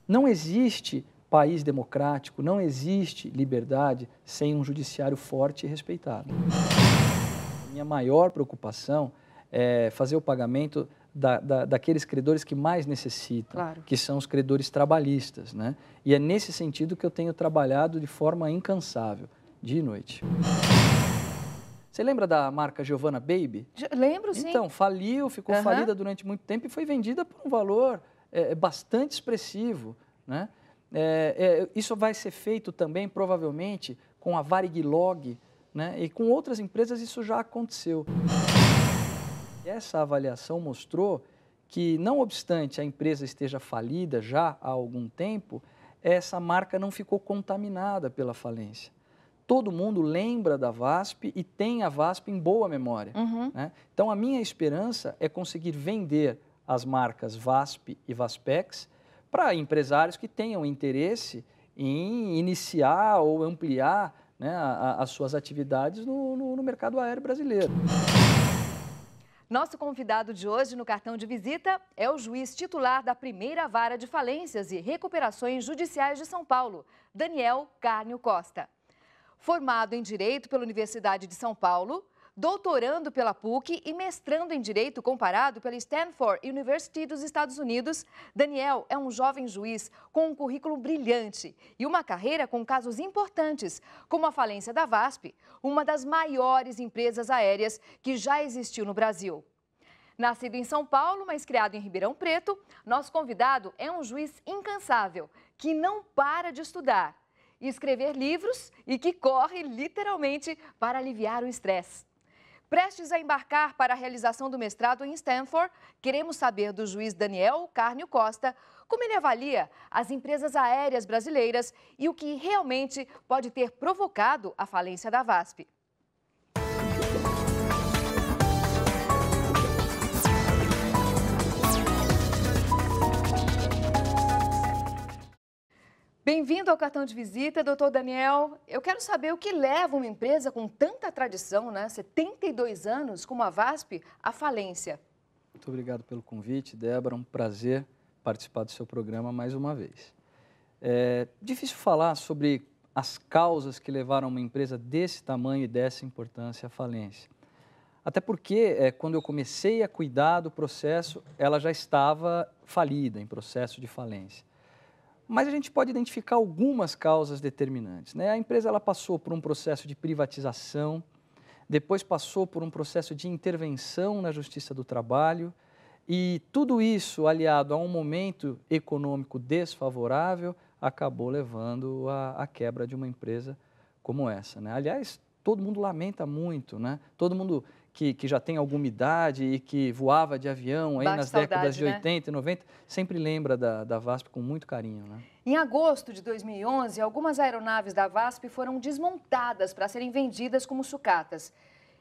Não existe país democrático, não existe liberdade sem um judiciário forte e respeitado. Minha maior preocupação é fazer o pagamento daqueles credores que mais necessitam, Claro. que são os credores trabalhistas, né? E é nesse sentido que eu tenho trabalhado de forma incansável, dia e noite. Você lembra da marca Giovanna Baby? Lembro, sim. Então, faliu, ficou falida durante muito tempo e foi vendida por um valor bastante expressivo, né? Isso vai ser feito também, provavelmente, com a Varig Log, né? E com outras empresas isso já aconteceu. Essa avaliação mostrou que, não obstante a empresa esteja falida já há algum tempo, essa marca não ficou contaminada pela falência. Todo mundo lembra da VASP e tem a VASP em boa memória. Né? Então, a minha esperança é conseguir vender as marcas VASP e Vaspex para empresários que tenham interesse em iniciar ou ampliar, né, as suas atividades no mercado aéreo brasileiro. Nosso convidado de hoje no cartão de visita é o juiz titular da primeira vara de falências e recuperações judiciais de São Paulo, Daniel Cárnio Costa. Formado em Direito pela Universidade de São Paulo, doutorando pela PUC e mestrando em Direito comparado pela Stanford University dos Estados Unidos, Daniel é um jovem juiz com um currículo brilhante e uma carreira com casos importantes, como a falência da VASP, uma das maiores empresas aéreas que já existiu no Brasil. Nascido em São Paulo, mas criado em Ribeirão Preto, nosso convidado é um juiz incansável, que não para de estudar, escrever livros e que corre literalmente para aliviar o estresse. Prestes a embarcar para a realização do mestrado em Stanford, queremos saber do juiz Daniel Cárnio Costa como ele avalia as empresas aéreas brasileiras e o que realmente pode ter provocado a falência da VASP. Bem-vindo ao cartão de visita, doutor Daniel. Eu quero saber o que leva uma empresa com tanta tradição, né, 72 anos, como a VASP, à falência. Muito obrigado pelo convite, Débora. Um prazer participar do seu programa mais uma vez. É difícil falar sobre as causas que levaram uma empresa desse tamanho e dessa importância à falência. Até porque, quando eu comecei a cuidar do processo, ela já estava falida, em processo de falência. Mas a gente pode identificar algumas causas determinantes, né? A empresa ela passou por um processo de privatização, depois passou por um processo de intervenção na Justiça do Trabalho e tudo isso, aliado a um momento econômico desfavorável, acabou levando à quebra de uma empresa como essa, né? Aliás, todo mundo lamenta muito, né? Todo mundo que já tem alguma idade e que voava de avião aí nas décadas de 80 e 90, sempre lembra da VASP com muito carinho, né? Em agosto de 2011, algumas aeronaves da VASP foram desmontadas para serem vendidas como sucatas.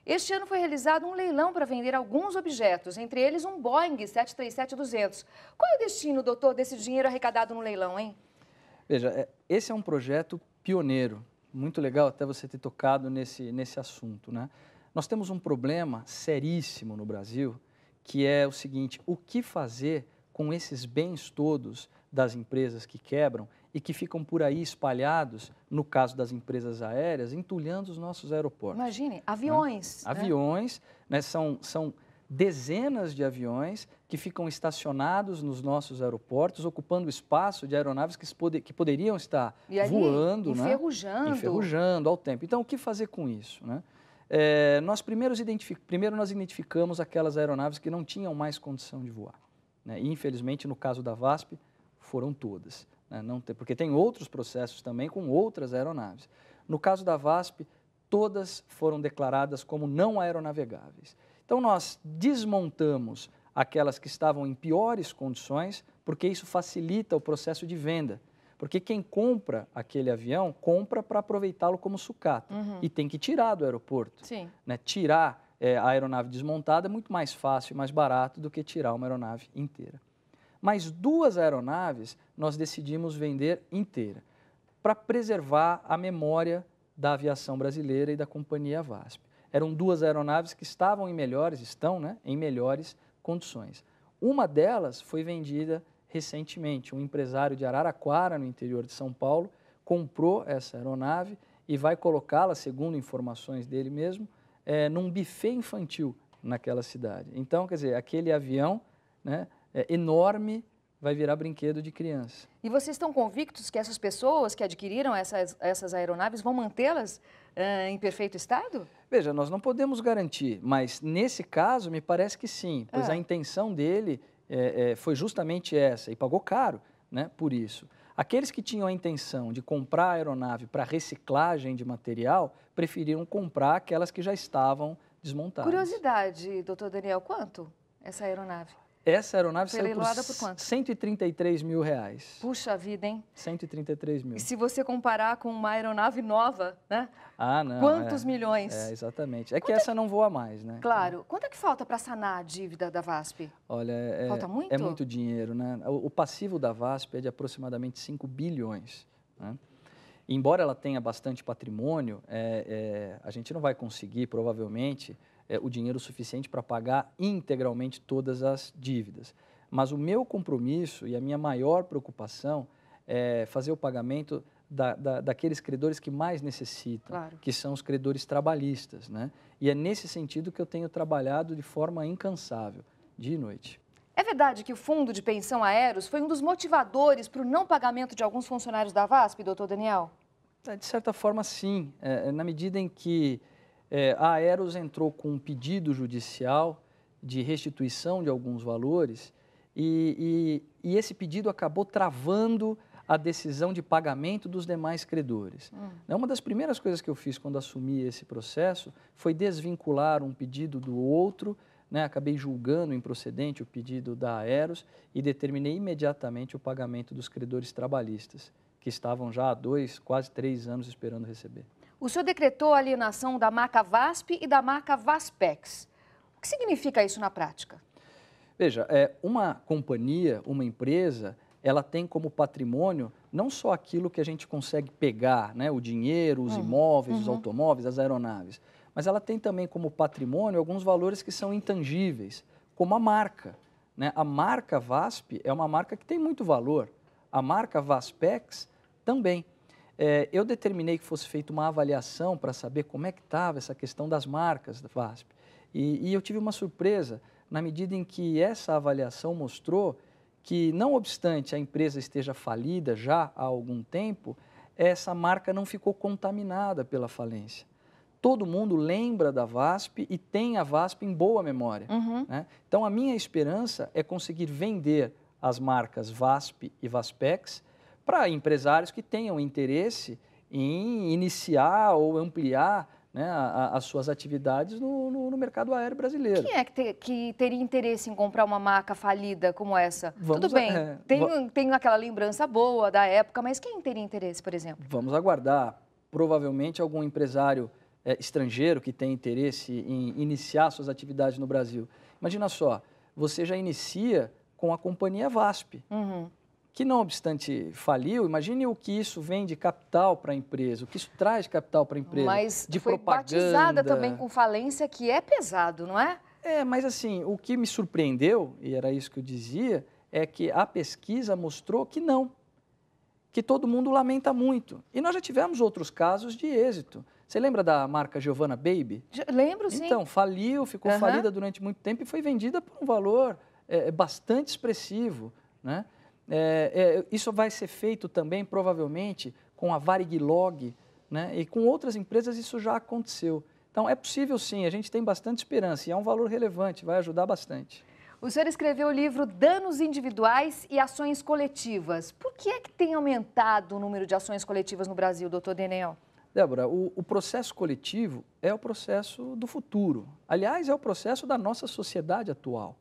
Este ano foi realizado um leilão para vender alguns objetos, entre eles um Boeing 737-200. Qual é o destino, doutor, desse dinheiro arrecadado no leilão, hein? Veja, esse é um projeto pioneiro, muito legal até você ter tocado nesse assunto, né? Nós temos um problema seríssimo no Brasil, que é o seguinte: o que fazer com esses bens todos das empresas que quebram e que ficam por aí espalhados, no caso das empresas aéreas, entulhando os nossos aeroportos? Imagine, aviões. Né? Aviões, né? São dezenas de aviões que ficam estacionados nos nossos aeroportos, ocupando espaço de aeronaves que poderiam estar voando, enferrujando. Né? Enferrujando ao tempo. Então, o que fazer com isso, né? Primeiro nós identificamos aquelas aeronaves que não tinham mais condição de voar, né? E, infelizmente, no caso da VASP, foram todas, né? Porque tem outros processos também com outras aeronaves. No caso da VASP, todas foram declaradas como não aeronavegáveis. Então, nós desmontamos aquelas que estavam em piores condições, porque isso facilita o processo de venda. Porque quem compra aquele avião, compra para aproveitá-lo como sucata. E tem que tirar do aeroporto. Sim. Né? Tirar a aeronave desmontada é muito mais fácil e mais barato do que tirar uma aeronave inteira. Mas 2 aeronaves nós decidimos vender inteira, para preservar a memória da aviação brasileira e da companhia VASP. Eram 2 aeronaves que estão, né, em melhores condições. Uma delas foi vendida recentemente. Um empresário de Araraquara, no interior de São Paulo, comprou essa aeronave e vai colocá-la, segundo informações dele mesmo, num buffet infantil naquela cidade. Então, quer dizer, aquele avião, né, enorme, vai virar brinquedo de criança. E vocês estão convictos que essas pessoas que adquiriram essas aeronaves vão mantê-las em perfeito estado? Veja, nós não podemos garantir, mas nesse caso me parece que sim, pois a intenção dele foi justamente essa, e pagou caro, né, por isso. Aqueles que tinham a intenção de comprar a aeronave para reciclagem de material, preferiram comprar aquelas que já estavam desmontadas. Curiosidade, doutor Daniel, quanto essa aeronave? Essa aeronave foi saiu por quanto? R$133 mil. Puxa vida, hein? 133 mil. E se você comparar com uma aeronave nova, né? Ah, não. Quantos milhões? Exatamente. Que essa não voa mais, né? Claro. Quanto é que falta para sanar a dívida da VASP? Olha, falta muito? É muito dinheiro, né? O passivo da VASP é de aproximadamente 5 bilhões, né? Embora ela tenha bastante patrimônio, a gente não vai conseguir, provavelmente, o dinheiro suficiente para pagar integralmente todas as dívidas. Mas o meu compromisso e a minha maior preocupação é fazer o pagamento daqueles credores que mais necessitam, claro, que são os credores trabalhistas, né? E é nesse sentido que eu tenho trabalhado de forma incansável, dia e noite. É verdade que o Fundo de Pensão Aeros foi um dos motivadores para o não pagamento de alguns funcionários da VASP, doutor Daniel? De certa forma, sim. Na medida em que a Aeros entrou com um pedido judicial de restituição de alguns valores e esse pedido acabou travando a decisão de pagamento dos demais credores. Uma das primeiras coisas que eu fiz quando assumi esse processo foi desvincular um pedido do outro, né? Acabei julgando improcedente o pedido da Aeros e determinei imediatamente o pagamento dos credores trabalhistas, que estavam já há 2, quase 3 anos esperando receber. O senhor decretou a alienação da marca VASP e da marca Vaspex. O que significa isso na prática? Veja, uma companhia, uma empresa, ela tem como patrimônio não só aquilo que a gente consegue pegar, né, o dinheiro, os imóveis, os automóveis, as aeronaves, mas ela tem também como patrimônio alguns valores que são intangíveis, como a marca, né? A marca VASP é uma marca que tem muito valor, a marca Vaspex também. Eu determinei que fosse feita uma avaliação para saber como é que estava essa questão das marcas da VASP. E eu tive uma surpresa na medida em que essa avaliação mostrou que, não obstante a empresa esteja falida já há algum tempo, essa marca não ficou contaminada pela falência. Todo mundo lembra da VASP e tem a VASP em boa memória, né? Então, a minha esperança é conseguir vender as marcas VASP e Vaspex para empresários que tenham interesse em iniciar ou ampliar, né, as suas atividades no mercado aéreo brasileiro. Quem é que teria interesse em comprar uma marca falida como essa? Tudo bem, tem aquela lembrança boa da época, mas quem teria interesse, por exemplo? Vamos aguardar. Provavelmente algum empresário estrangeiro que tem interesse em iniciar suas atividades no Brasil. Imagina só, você já inicia com a companhia VASP, que não obstante faliu. Imagine o que isso vem de capital para a empresa, o que isso traz de capital para a empresa, mas de foi propaganda. Batizada também com falência, que é pesado, não é? Mas assim, o que me surpreendeu, e era isso que eu dizia, é que a pesquisa mostrou que não, que todo mundo lamenta muito. E nós já tivemos outros casos de êxito. Você lembra da marca Giovanna Baby? Lembro, sim. Então, faliu, ficou falida durante muito tempo e foi vendida por um valor bastante expressivo, né? Isso vai ser feito também, provavelmente, com a Varig Log, né? E com outras empresas isso já aconteceu. Então, é possível sim, a gente tem bastante esperança e é um valor relevante, vai ajudar bastante. O senhor escreveu o livro Danos Individuais e Ações Coletivas. Por que é que tem aumentado o número de ações coletivas no Brasil, doutor Daniel? Débora, o processo coletivo é o processo do futuro. Aliás, é o processo da nossa sociedade atual.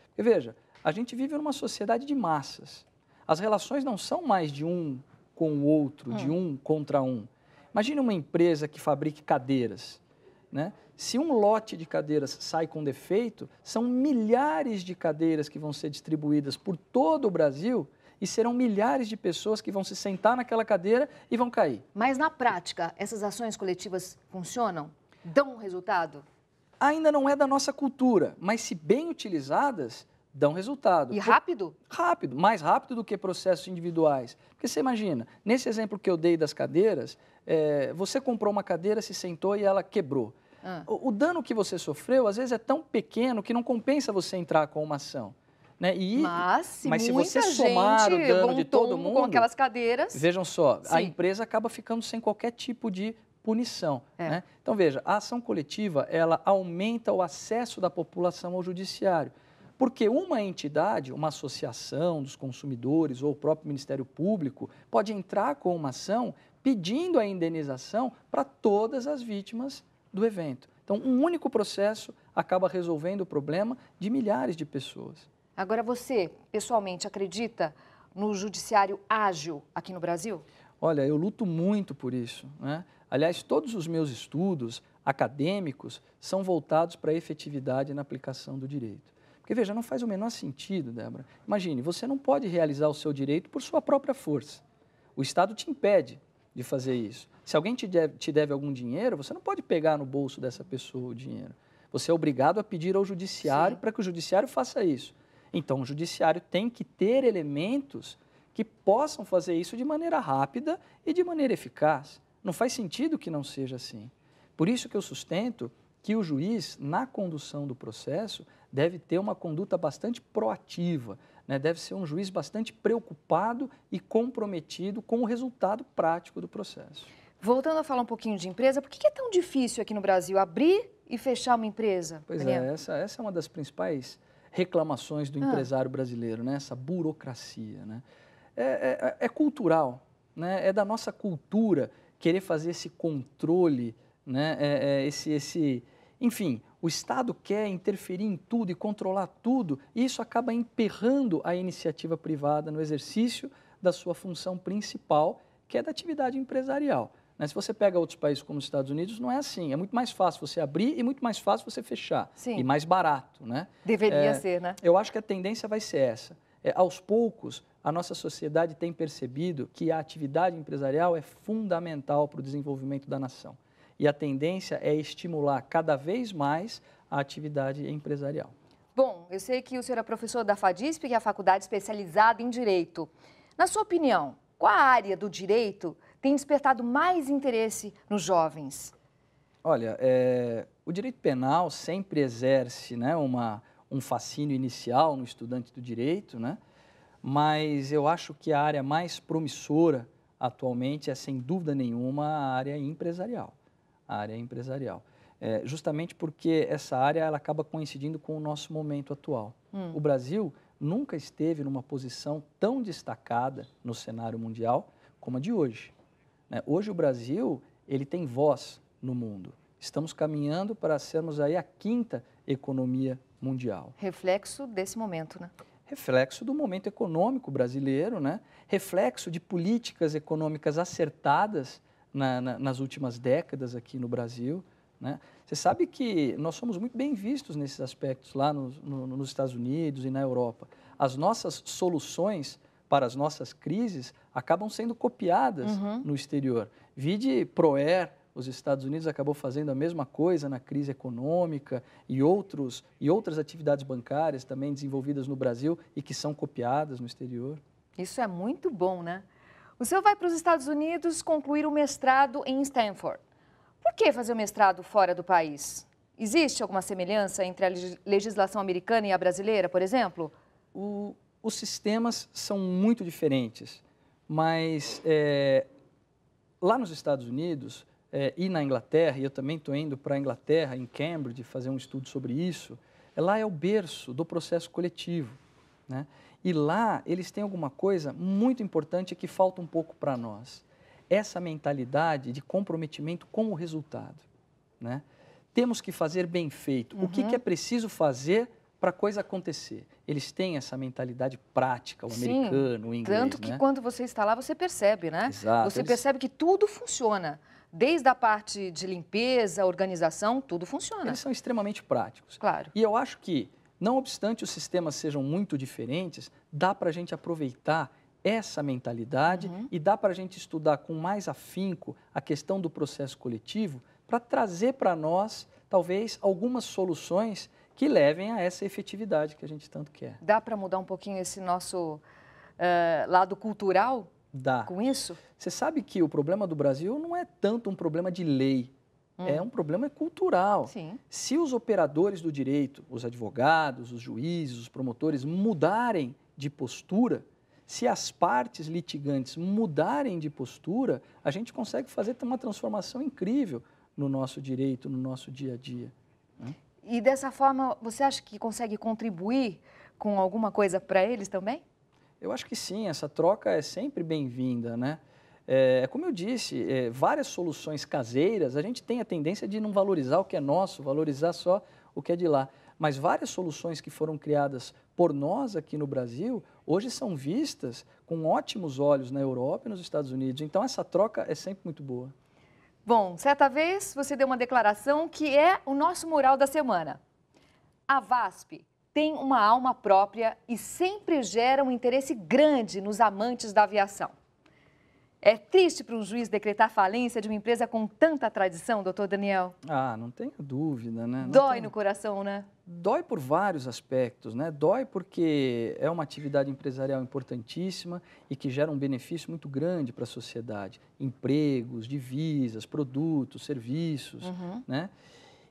Porque, veja, a gente vive numa sociedade de massas. As relações não são mais de um com o outro, de um contra um. Imagine uma empresa que fabrique cadeiras, né? Se um lote de cadeiras sai com defeito, são milhares de cadeiras que vão ser distribuídas por todo o Brasil e serão milhares de pessoas que vão se sentar naquela cadeira e vão cair. Mas, na prática, essas ações coletivas funcionam? Dão um resultado? Ainda não é da nossa cultura, mas se bem utilizadas, dão resultado. E rápido? Rápido, mais rápido do que processos individuais. Porque você imagina, nesse exemplo que eu dei das cadeiras, você comprou uma cadeira, se sentou e ela quebrou. O dano que você sofreu, às vezes, é tão pequeno que não compensa você entrar com uma ação. Né? Mas se você somar o dano de todo mundo, com aquelas cadeiras... Vejam só, Sim. a empresa acaba ficando sem qualquer tipo de punição. Né? Então, veja, a ação coletiva, ela aumenta o acesso da população ao judiciário. Porque uma entidade, uma associação dos consumidores ou o próprio Ministério Público pode entrar com uma ação pedindo a indenização para todas as vítimas do evento. Então, um único processo acaba resolvendo o problema de milhares de pessoas. Agora, você, pessoalmente, acredita no judiciário ágil aqui no Brasil? Olha, eu luto muito por isso, né? Aliás, todos os meus estudos acadêmicos são voltados para a efetividade na aplicação do direito. Porque, veja, não faz o menor sentido, Débora. Imagine, você não pode realizar o seu direito por sua própria força. O Estado te impede de fazer isso. Se alguém te deve algum dinheiro, você não pode pegar no bolso dessa pessoa o dinheiro. Você é obrigado a pedir ao judiciário para que o judiciário faça isso. Então, o judiciário tem que ter elementos que possam fazer isso de maneira rápida e de maneira eficaz. Não faz sentido que não seja assim. Por isso que eu sustento que o juiz, na condução do processo, deve ter uma conduta bastante proativa, né? Deve ser um juiz bastante preocupado e comprometido com o resultado prático do processo. Voltando a falar um pouquinho de empresa, por que é tão difícil aqui no Brasil abrir e fechar uma empresa? Pois é, essa é uma das principais reclamações do empresário brasileiro, né? Essa burocracia, né? É cultural, né? É da nossa cultura querer fazer esse controle, né? Enfim, o Estado quer interferir em tudo e controlar tudo, e isso acaba emperrando a iniciativa privada no exercício da sua função principal, que é da atividade empresarial. Se você pega outros países como os Estados Unidos, não é assim. É muito mais fácil você abrir e muito mais fácil você fechar. Sim. E mais barato, né? Deveria ser, né? Eu acho que a tendência vai ser essa. Aos poucos, a nossa sociedade tem percebido que a atividade empresarial é fundamental para o desenvolvimento da nação. E a tendência é estimular cada vez mais a atividade empresarial. Bom, eu sei que o senhor é professor da FADISP, que é a faculdade especializada em Direito. Na sua opinião, qual a área do direito tem despertado mais interesse nos jovens? Olha, o direito penal sempre exerce, né, um fascínio inicial no estudante do direito, né? Mas eu acho que a área mais promissora atualmente é, sem dúvida nenhuma, a área empresarial. Justamente porque essa área ela acaba coincidindo com o nosso momento atual. O Brasil nunca esteve numa posição tão destacada no cenário mundial como a de hoje. Hoje o Brasil ele tem voz no mundo. Estamos caminhando para sermos aí a 5ª economia mundial. Reflexo desse momento, né? Reflexo do momento econômico brasileiro, né? Reflexo de políticas econômicas acertadas nas últimas décadas aqui no Brasil, né? Você sabe que nós somos muito bem vistos nesses aspectos lá nos Estados Unidos e na Europa. As nossas soluções para as nossas crises acabam sendo copiadas no exterior. Vide Proer, os Estados Unidos acabou fazendo a mesma coisa na crise econômica e outras atividades bancárias também desenvolvidas no Brasil e que são copiadas no exterior. Isso é muito bom, né? O senhor vai para os Estados Unidos concluir o mestrado em Stanford. Por que fazer o mestrado fora do país? Existe alguma semelhança entre a legislação americana e a brasileira, por exemplo? Os sistemas são muito diferentes, mas lá nos Estados Unidos e na Inglaterra, e eu também estou indo para a Inglaterra, em Cambridge, fazer um estudo sobre isso, lá é o berço do processo coletivo, né? E lá eles têm alguma coisa muito importante que falta um pouco para nós. Essa mentalidade de comprometimento com o resultado, né? Temos que fazer bem feito. O que é preciso fazer para a coisa acontecer? Eles têm essa mentalidade prática, o americano, o inglês. Tanto que quando você está lá, você percebe, né? Exato. Você percebe que tudo funciona. Desde a parte de limpeza, organização, tudo funciona. Eles são extremamente práticos. Claro. E eu acho que, não obstante os sistemas sejam muito diferentes, dá para a gente aproveitar essa mentalidade e dá para a gente estudar com mais afinco a questão do processo coletivo para trazer para nós, talvez, algumas soluções que levem a essa efetividade que a gente tanto quer. Dá para mudar um pouquinho esse nosso lado cultural Dá. com isso? Você sabe que o problema do Brasil não é tanto um problema de lei, é um problema cultural. Sim. Se os operadores do direito, os advogados, os juízes, os promotores mudarem de postura, se as partes litigantes mudarem de postura, a gente consegue fazer uma transformação incrível no nosso direito, no nosso dia a dia, né? E dessa forma, você acha que consegue contribuir com alguma coisa para eles também? Eu acho que sim, essa troca é sempre bem-vinda, né? Como eu disse, várias soluções caseiras, a gente tem a tendência de não valorizar o que é nosso, valorizar só o que é de lá. Mas várias soluções que foram criadas por nós aqui no Brasil, hoje são vistas com ótimos olhos na Europa e nos Estados Unidos. Então, essa troca é sempre muito boa. Bom, certa vez você deu uma declaração que é o nosso mural da semana. A VASP tem uma alma própria e sempre gera um interesse grande nos amantes da aviação. É triste para um juiz decretar falência de uma empresa com tanta tradição, doutor Daniel? Ah, não tenha dúvida, né? Dói no coração, né? Dói por vários aspectos, né? Dói porque é uma atividade empresarial importantíssima e que gera um benefício muito grande para a sociedade. Empregos, divisas, produtos, serviços, né?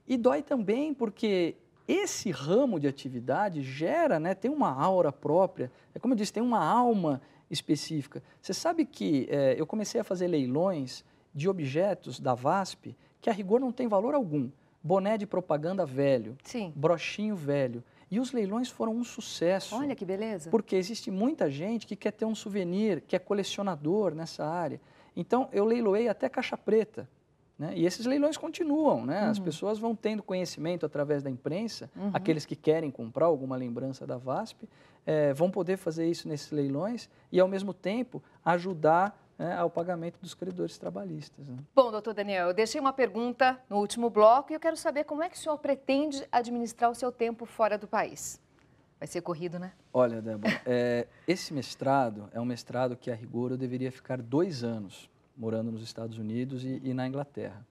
E dói também porque esse ramo de atividade gera, né, tem uma aura própria, como eu disse, tem uma alma específica. Você sabe que eu comecei a fazer leilões de objetos da VASP que a rigor não tem valor algum. Boné de propaganda velho, Sim. Brochinho velho. E os leilões foram um sucesso. Olha que beleza. Porque existe muita gente que quer ter um souvenir, que é colecionador nessa área. Então, eu leiloei até caixa preta, né? E esses leilões continuam, né? As pessoas vão tendo conhecimento através da imprensa, aqueles que querem comprar alguma lembrança da VASP, vão poder fazer isso nesses leilões e, ao mesmo tempo, ajudar ao pagamento dos credores trabalhistas, né? Bom, doutor Daniel, eu deixei uma pergunta no último bloco e eu quero saber como é que o senhor pretende administrar o seu tempo fora do país. Vai ser corrido, né? Olha, Débora, esse mestrado é um mestrado que, a rigor, eu deveria ficar 2 anos morando nos Estados Unidos e na Inglaterra.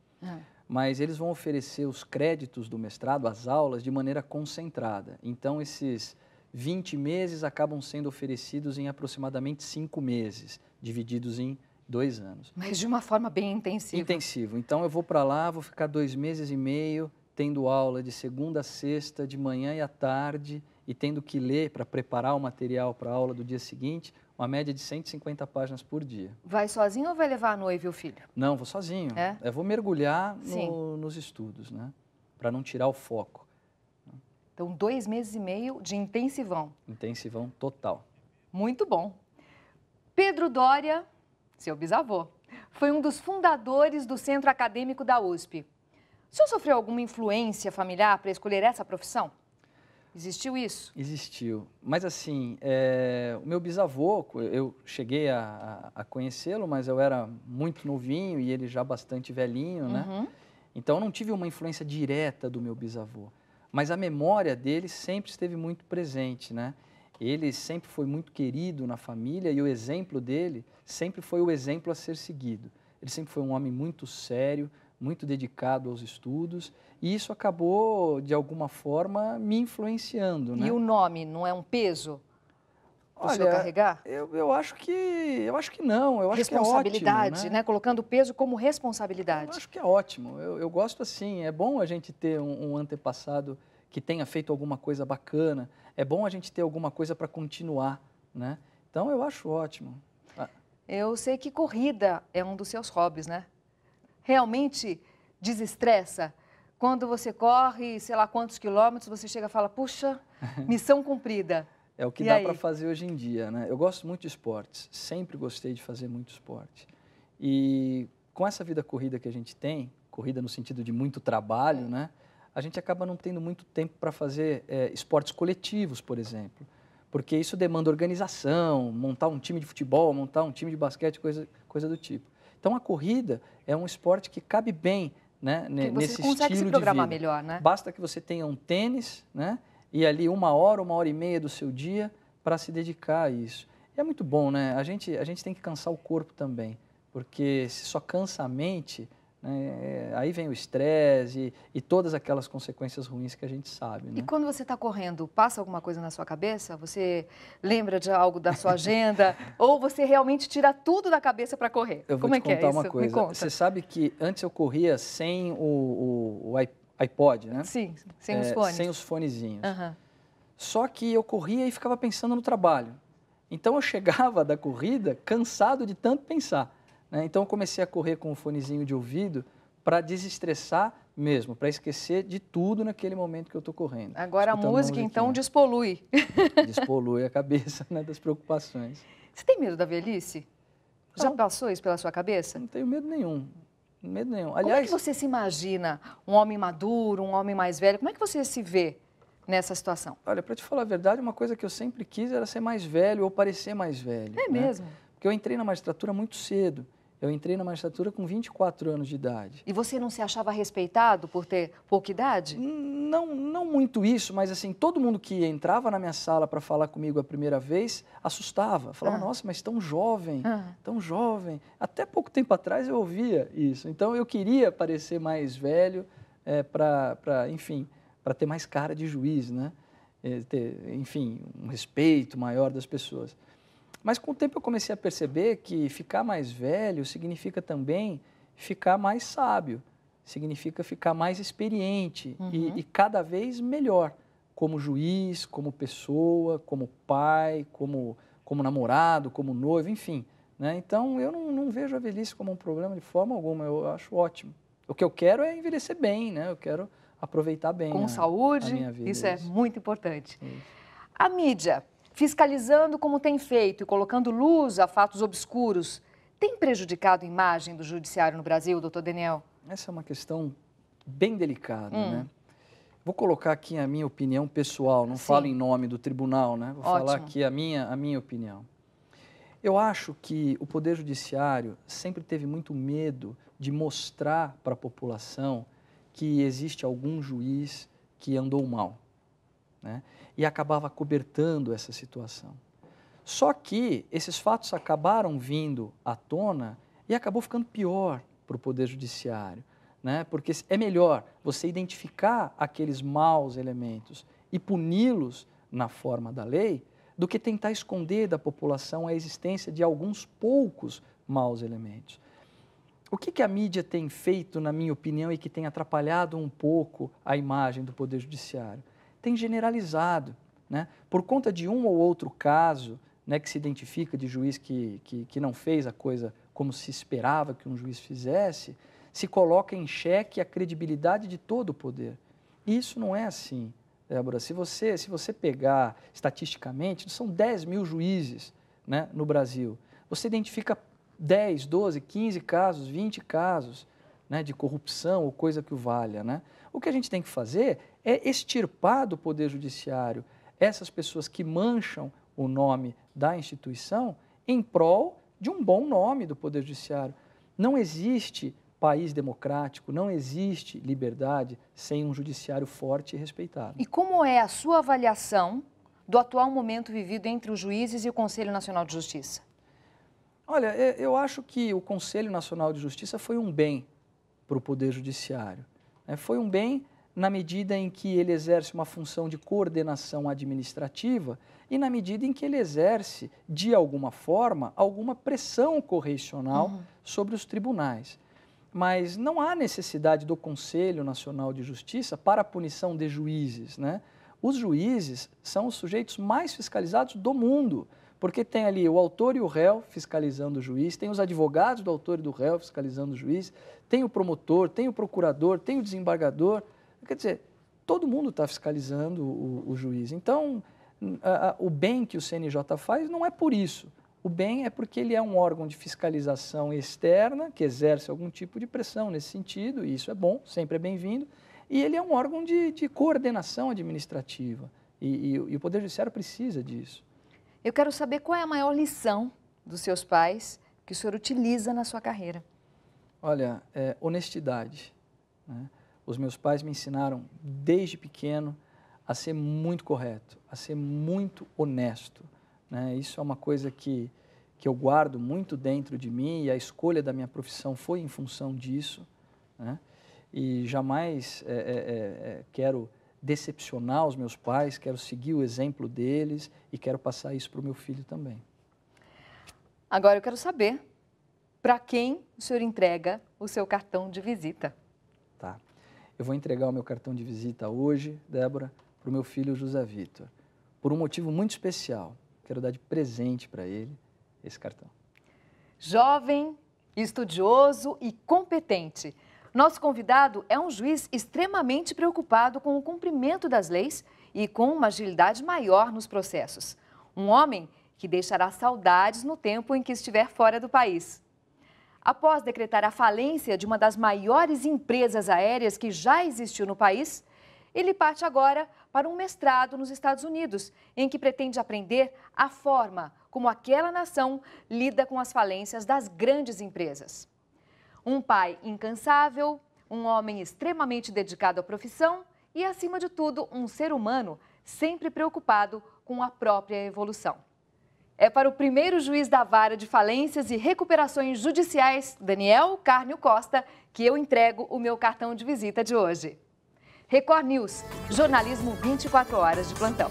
Mas eles vão oferecer os créditos do mestrado, as aulas, de maneira concentrada. Então, esses 20 meses acabam sendo oferecidos em aproximadamente 5 meses, divididos em 2 anos. Mas de uma forma bem intensiva. Intensivo. Então, eu vou para lá, vou ficar 2 meses e meio, tendo aula de segunda a sexta, de manhã e à tarde, e tendo que ler para preparar o material para a aula do dia seguinte, uma média de 150 páginas por dia. Vai sozinho ou vai levar a noiva e o filho? Não, vou sozinho. Eu vou mergulhar nos estudos, né? Para não tirar o foco. Então, 2 meses e meio de intensivão. Intensivão total. Muito bom. Pedro Doria, seu bisavô, foi um dos fundadores do Centro Acadêmico da USP. O senhor sofreu alguma influência familiar para escolher essa profissão? Existiu isso? Existiu. Mas assim, o meu bisavô, eu cheguei a conhecê-lo, mas eu era muito novinho e ele já bastante velhinho, né? Então, eu não tive uma influência direta do meu bisavô. Mas a memória dele sempre esteve muito presente, né? Ele sempre foi muito querido na família e o exemplo dele sempre foi o exemplo a ser seguido. Ele sempre foi um homem muito sério, muito dedicado aos estudos, e isso acabou, de alguma forma, me influenciando, né? E o nome não é um peso para o senhor carregar? Eu acho que não, eu acho que é ótimo, responsabilidade, né? Colocando o peso como responsabilidade. Eu acho que é ótimo, eu gosto assim, é bom a gente ter um antepassado que tenha feito alguma coisa bacana, é bom a gente ter alguma coisa para continuar, né? Então, eu acho ótimo. Eu sei que corrida é um dos seus hobbies, né? Realmente desestressa? Quando você corre, sei lá quantos quilômetros, você chega e fala, puxa, missão cumprida. É o que dá para fazer hoje em dia, né? Eu gosto muito de esportes, sempre gostei de fazer muito esporte. E com essa vida corrida que a gente tem, corrida no sentido de muito trabalho, né? A gente acaba não tendo muito tempo para fazer esportes coletivos, por exemplo. Porque isso demanda organização, montar um time de futebol, montar um time de basquete, coisa do tipo. Então, a corrida é um esporte que cabe bem, né, nesse estilo de vida. Você consegue se programar melhor, né? Basta que você tenha um tênis, né, e ali 1 hora e meia do seu dia para se dedicar a isso. E é muito bom, né? A gente tem que cansar o corpo também, porque se só cansa a mente, né? Aí vem o estresse e todas aquelas consequências ruins que a gente sabe, né? E quando você está correndo, passa alguma coisa na sua cabeça? Você lembra de algo da sua agenda? Ou você realmente tira tudo da cabeça para correr? Eu vou Como te é que é contar isso? uma Me coisa. conta. Você sabe que antes eu corria sem o iPod, né? Sim, sem os fones. Sem os fonezinhos. Uhum. Só que eu corria e ficava pensando no trabalho. Então eu chegava da corrida cansado de tanto pensar, né? Então eu comecei a correr com o fonezinho de ouvido para desestressar mesmo, para esquecer de tudo naquele momento que eu estou correndo. Agora a música então despolui. Despolui a cabeça, né, das preocupações. Você tem medo da velhice? Já Não. passou isso pela sua cabeça? Não tenho medo nenhum. Medo nenhum. Aliás, como é que você se imagina um homem maduro, um homem mais velho? Como é que você se vê nessa situação? Olha, para te falar a verdade, uma coisa que eu sempre quis era ser mais velho ou parecer mais velho. É né? mesmo? Porque eu entrei na magistratura muito cedo. Eu entrei na magistratura com 24 anos de idade. E você não se achava respeitado por ter pouca idade? Não muito isso, mas assim, todo mundo que entrava na minha sala para falar comigo a primeira vez, assustava. Falava, nossa, mas tão jovem, tão jovem. Até pouco tempo atrás eu ouvia isso. Então eu queria parecer mais velho enfim, para ter mais cara de juiz, né? Ter, enfim, um respeito maior das pessoas. Mas com o tempo eu comecei a perceber que ficar mais velho significa também ficar mais sábio, significa ficar mais experiente e cada vez melhor, como juiz, como pessoa, como pai, como namorado, como noivo, enfim. Né? Então eu não vejo a velhice como um problema de forma alguma, eu acho ótimo. O que eu quero é envelhecer bem, né? Eu quero aproveitar bem com saúde, a minha vida. Isso é muito importante. Isso. A mídia, fiscalizando como tem feito e colocando luz a fatos obscuros, tem prejudicado a imagem do judiciário no Brasil, doutor Daniel? Essa é uma questão bem delicada, né? Vou colocar aqui a minha opinião pessoal, não falo em nome do tribunal, né? Vou falar aqui a minha opinião. Eu acho que o Poder Judiciário sempre teve muito medo de mostrar para a população que existe algum juiz que andou mal, né? E acabava cobertando essa situação. Só que esses fatos acabaram vindo à tona e acabou ficando pior para o Poder Judiciário, né? Porque é melhor você identificar aqueles maus elementos e puni-los na forma da lei do que tentar esconder da população a existência de alguns poucos maus elementos. O que a mídia tem feito, na minha opinião, e que tem atrapalhado um pouco a imagem do Poder Judiciário? Tem generalizado, né? Por conta de um ou outro caso, né, que se identifica de juiz que não fez a coisa como se esperava que um juiz fizesse, se coloca em xeque a credibilidade de todo o poder. E isso não é assim, Débora. Se você pegar estatisticamente, são 10 mil juízes, né, no Brasil. Você identifica 10, 12, 15 casos, 20 casos, né, de corrupção ou coisa que o valha, né? O que a gente tem que fazer é extirpar do Poder Judiciário essas pessoas que mancham o nome da instituição em prol de um bom nome do Poder Judiciário. Não existe país democrático, não existe liberdade sem um judiciário forte e respeitado. E como é a sua avaliação do atual momento vivido entre os juízes e o Conselho Nacional de Justiça? Olha, eu acho que o Conselho Nacional de Justiça foi um bem para o Poder Judiciário. Foi um bem na medida em que ele exerce uma função de coordenação administrativa e na medida em que ele exerce, de alguma forma, alguma pressão correicional sobre os tribunais. Mas não há necessidade do Conselho Nacional de Justiça para a punição de juízes, né? Os juízes são os sujeitos mais fiscalizados do mundo, porque tem ali o autor e o réu fiscalizando o juiz, tem os advogados do autor e do réu fiscalizando o juiz, tem o promotor, tem o procurador, tem o desembargador. Quer dizer, todo mundo está fiscalizando o juiz. Então, o bem que o CNJ faz não é por isso. O bem é porque ele é um órgão de fiscalização externa, que exerce algum tipo de pressão nesse sentido, e isso é bom, sempre é bem-vindo, e ele é um órgão de coordenação administrativa, e o Poder Judiciário precisa disso. Eu quero saber qual é a maior lição dos seus pais que o senhor utiliza na sua carreira. Olha, honestidade, né? Os meus pais me ensinaram desde pequeno a ser muito correto, a ser muito honesto, né? Isso é uma coisa que eu guardo muito dentro de mim e a escolha da minha profissão foi em função disso, né? E jamais quero decepcionar os meus pais, quero seguir o exemplo deles e quero passar isso para o meu filho também. Agora eu quero saber para quem o senhor entrega o seu cartão de visita. Tá. Eu vou entregar o meu cartão de visita hoje, Débora, para o meu filho José Vitor. Por um motivo muito especial. Quero dar de presente para ele esse cartão. Jovem, estudioso e competente. Nosso convidado é um juiz extremamente preocupado com o cumprimento das leis e com uma agilidade maior nos processos. Um homem que deixará saudades no tempo em que estiver fora do país. Após decretar a falência de uma das maiores empresas aéreas que já existiu no país, ele parte agora para um mestrado nos Estados Unidos, em que pretende aprender a forma como aquela nação lida com as falências das grandes empresas. Um pai incansável, um homem extremamente dedicado à profissão e, acima de tudo, um ser humano sempre preocupado com a própria evolução. É para o primeiro juiz da Vara de Falências e Recuperações Judiciais, Daniel Cárnio Costa, que eu entrego o meu cartão de visita de hoje. Record News, jornalismo 24 horas de plantão.